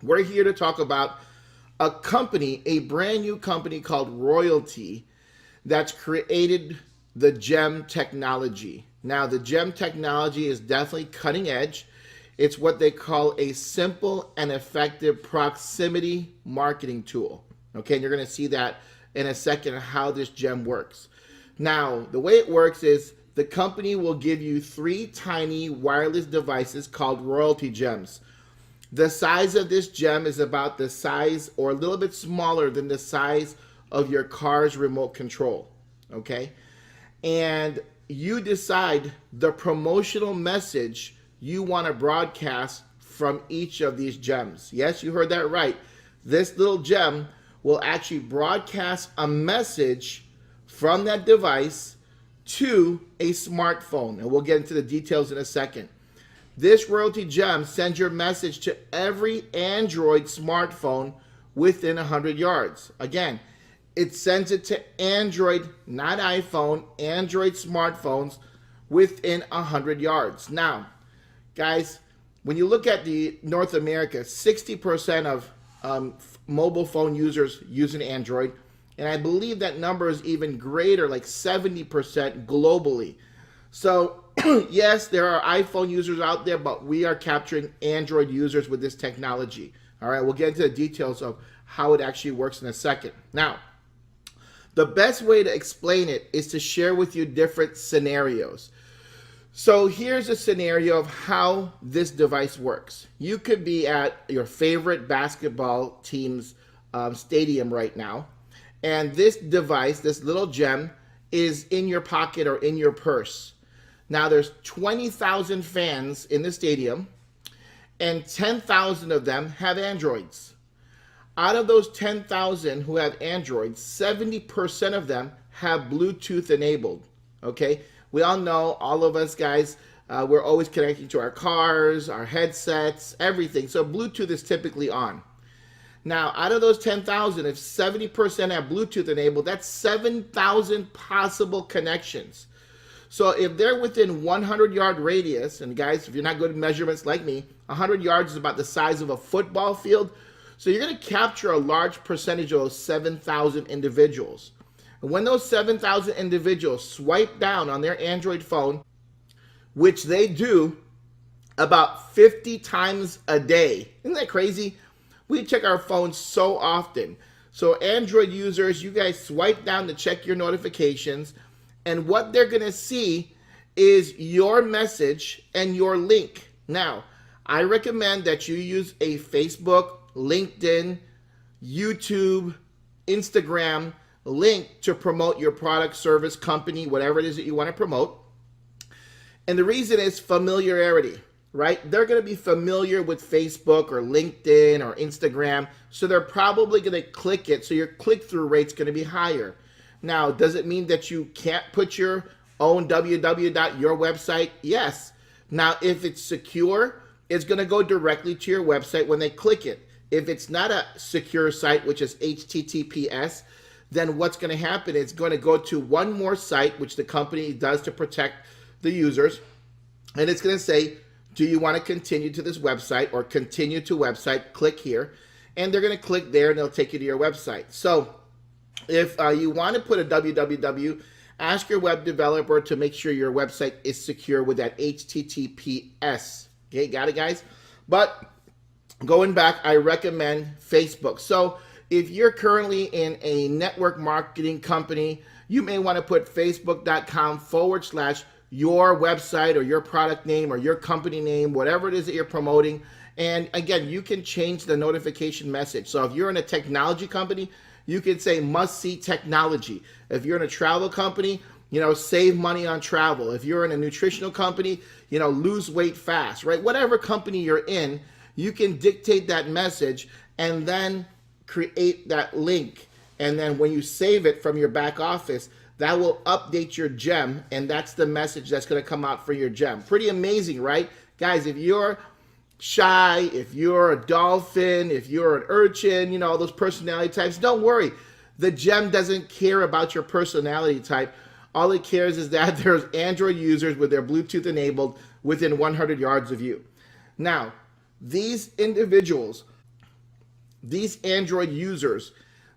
We're here to talk about a company, a brand new company called Royaltie, that's created the gem technology. Now, the gem technology is definitely cutting edge. It's what they call a simple and effective proximity marketing tool. Okay, and you're going to see that in a second how this gem works. Now, the way it works is the company will give you 3 tiny wireless devices called Royaltie gems. The size of this gem is about the size or a little bit smaller than the size of your car's remote control. Okay? And you decide the promotional message you want to broadcast from each of these gems. Yes, you heard that right. This little gem will actually broadcast a message from that device to a smartphone. And we'll get into the details in a second. This Royaltie gem sends your message to every Android smartphone within 100 yards. Again, it sends it to Android, not iPhone, Android smartphones within 100 yards. Now, guys, when you look at the North America, 60% of mobile phone users use an Android, and I believe that number is even greater, like 70% globally. So, yes, there are iPhone users out there, but we are capturing Android users with this technology. All right, we'll get into the details of how it actually works in a second. Now, the best way to explain it is to share with you different scenarios. So here's a scenario of how this device works. You could be at your favorite basketball team's stadium right now, and this device, this little gem, is in your pocket or in your purse. Now there's 20,000 fans in the stadium, and 10,000 of them have Androids. Out of those 10,000 who have Androids, 70% of them have Bluetooth enabled. Okay, we all know, all of us guys, we're always connecting to our cars, our headsets, everything. So Bluetooth is typically on. Now, out of those 10,000, if 70% have Bluetooth enabled, that's 7,000 possible connections. So if they're within 100-yard radius, and guys, if you're not good at measurements like me, 100 yards is about the size of a football field. So you're going to capture a large percentage of those 7,000 individuals. And when those 7,000 individuals swipe down on their Android phone, which they do about 50 times a day. Isn't that crazy? We check our phones so often. So Android users, you guys swipe down to check your notifications, and what they're going to see is your message and your link. Now, I recommend that you use a Facebook, LinkedIn, YouTube, Instagram link to promote your product, service, company, whatever it is that you want to promote. And the reason is familiarity, right? They're going to be familiar with Facebook or LinkedIn or Instagram, so they're probably going to click it, so your click-through rate's going to be higher. Now, does it mean that you can't put your own www.your website? Yes. Now, if it's secure, it's going to go directly to your website when they click it. If it's not a secure site, which is HTTPS, then what's going to happen is it's going to go to one more site, which the company does to protect the users, and it's going to say, do you want to continue to this website or continue to website? Click here, and they're going to click there, and they'll take you to your website. So if you want to put a www, ask your web developer to make sure your website is secure with that HTTPS. Okay, got it, guys? But going back, I recommend Facebook. So if you're currently in a network marketing company, you may want to put facebook.com/your website or your product name or your company name, whatever it is that you're promoting. And again, you can change the notification message. So if you're in a technology company, you can say must see technology. If you're in a travel company, save money on travel. If you're in a nutritional company, lose weight fast, right? Whatever company you're in, you can dictate that message and then create that link. And then when you save it from your back office, that will update your gem, and that's the message that's going to come out for your gem. Pretty amazing, right? Guys, if you're shy, if you're a dolphin, if you're an urchin, all those personality types, don't worry. The gem doesn't care about your personality type. All it cares is that there's Android users with their Bluetooth enabled within 100 yards of you. Now, these individuals these Android users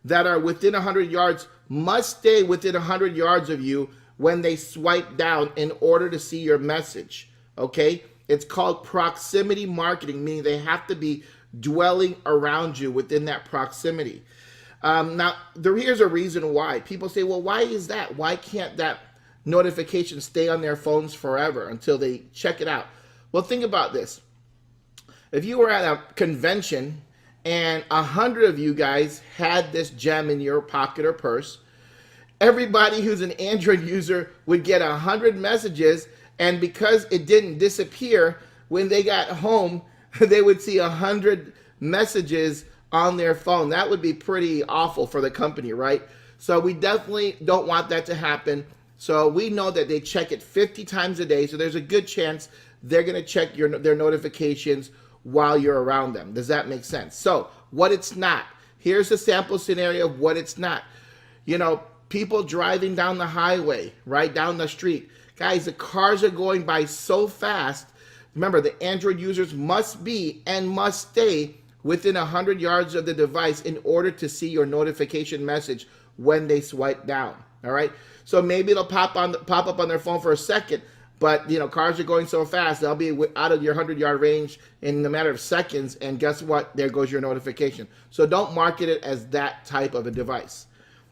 that are within 100 yards must stay within 100 yards of you when they swipe down in order to see your message. Okay? It's called proximity marketing, meaning they have to be dwelling around you within that proximity. Now, here's a reason why. People say, well, why is that? Why can't that notification stay on their phones forever until they check it out? Well, think about this. If you were at a convention and 100 of you guys had this gem in your pocket or purse, everybody who's an Android user would get 100 messages, and because it didn't disappear, when they got home, they would see 100 messages on their phone. That would be pretty awful for the company, right? So we definitely don't want that to happen. So we know that they check it 50 times a day, so there's a good chance they're going to check their notifications while you're around them. Does that make sense? So what it's not. Here's a sample scenario of what it's not. You know, people driving down the highway, right down the street. Guys, the cars are going by so fast. Remember, the Android users must be and must stay within 100 yards of the device in order to see your notification message when they swipe down. All right. So maybe it'll pop up on their phone for a second, but you know, cars are going so fast, they'll be out of your 100-yard range in a matter of seconds. And guess what? There goes your notification. So don't market it as that type of a device.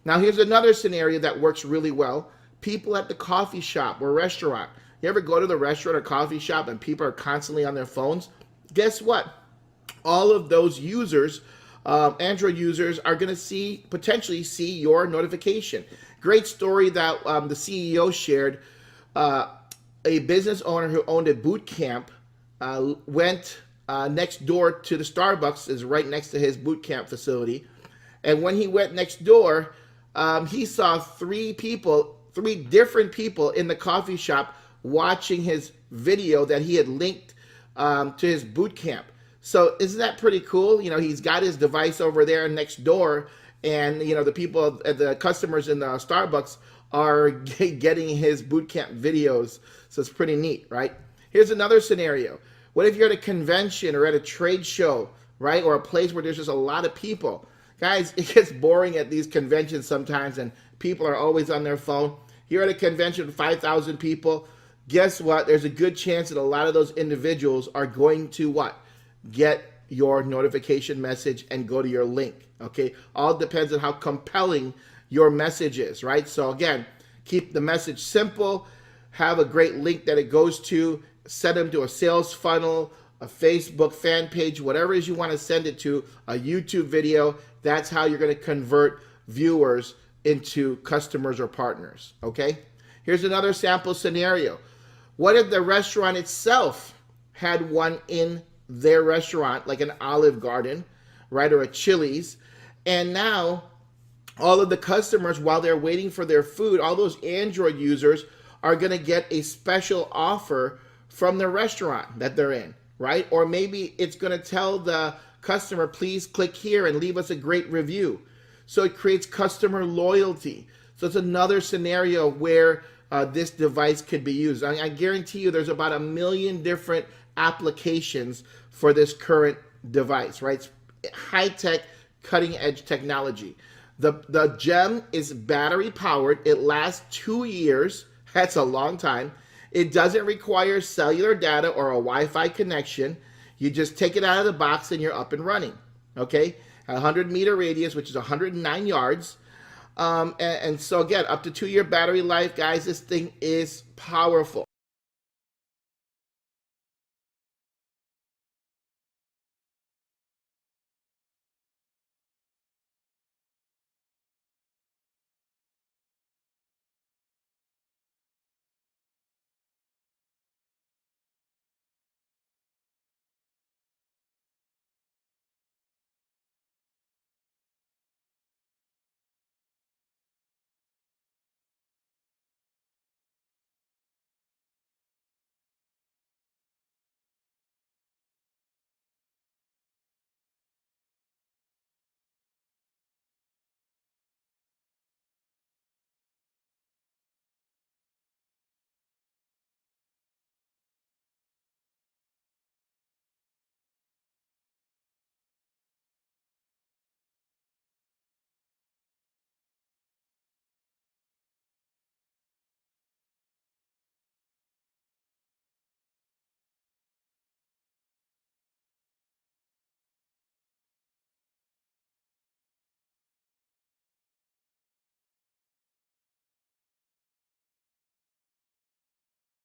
Now, here's another scenario that works really well. People at the coffee shop or restaurant. You ever go to the restaurant or coffee shop and people are constantly on their phones? Guess what? All of those users, Android users, are going to potentially see your notification. Great story that the CEO shared. A business owner who owned a boot camp went next door to the Starbucks, is right next to his boot camp facility. And when he went next door, he saw three different people in the coffee shop watching his video that he had linked to his boot camp. So isn't that pretty cool? You know, he's got his device over there next door, and you know, the customers in the Starbucks are getting his boot camp videos. So it's pretty neat, right? Here's another scenario. What if you're at a convention or at a trade show, right? Or a place where there's just a lot of people. Guys, it gets boring at these conventions sometimes, and people are always on their phone. You're at a convention with 5,000 people. Guess what? There's a good chance that a lot of those individuals are going to what? Get your notification message and go to your link, okay? All depends on how compelling your message is, right? So again, keep the message simple, have a great link that it goes to, send them to a sales funnel, a Facebook fan page, whatever it is you want to send it to, a YouTube video. That's how you're going to convert viewers into customers or partners, okay? Here's another sample scenario. What if the restaurant itself had one in their restaurant, like an Olive Garden, right, or a Chili's, and now all of the customers, while they're waiting for their food, all those Android users are going to get a special offer from the restaurant that they're in, right? Or maybe it's going to tell the customer, please click here and leave us a great review. So it creates customer loyalty. So it's another scenario where this device could be used. I guarantee you there's about 1 million different applications for this current device, right? It's high-tech, cutting-edge technology. The gem is battery powered. It lasts 2 years. That's a long time. It doesn't require cellular data or a Wi-Fi connection. You just take it out of the box and you're up and running, okay? A 100-meter radius, which is 109 yards. And so again, up to 2-year battery life, guys, this thing is powerful.